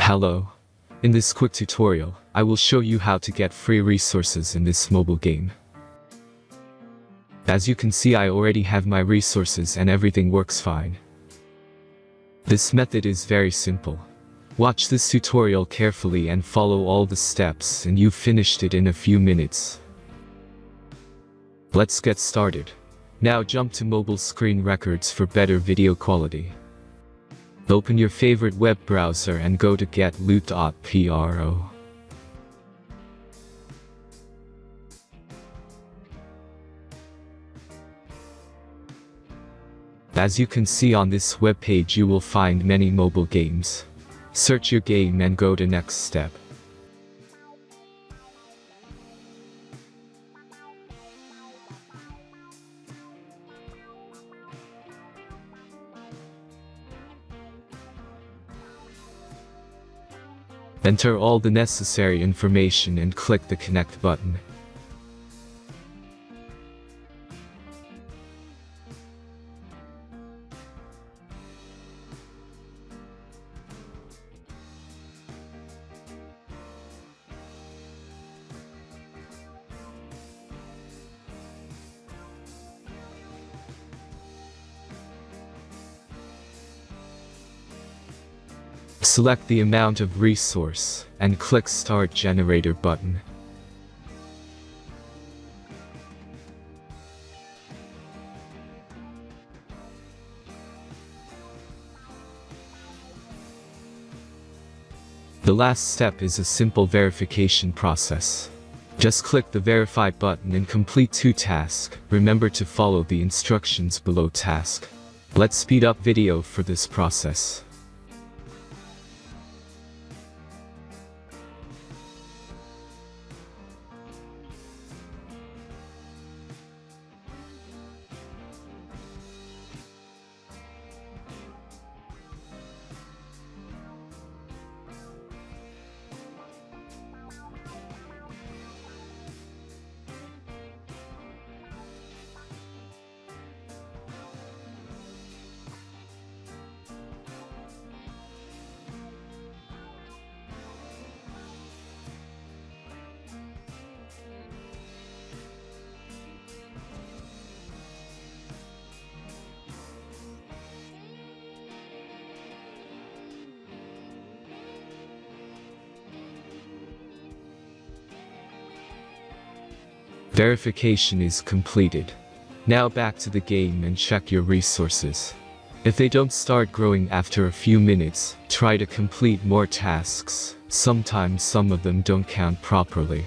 Hello. In this quick tutorial, I will show you how to get free resources in this mobile game. As you can see, I already have my resources and everything works fine. This method is very simple. Watch this tutorial carefully and follow all the steps and you've finished it in a few minutes. Let's get started. Now jump to mobile screen records for better video quality. Open your favorite web browser and go to getloot.pro. As you can see on this web page, you will find many mobile games. Search your game and go to next step. Enter all the necessary information and click the connect button. Select the amount of resource and click Start Generator button. The last step is a simple verification process. Just click the Verify button and complete 2 tasks. Remember to follow the instructions below task. Let's speed up video for this process. Verification is completed. Now back to the game and check your resources. If they don't start growing after a few minutes, try to complete more tasks. Sometimes some of them don't count properly.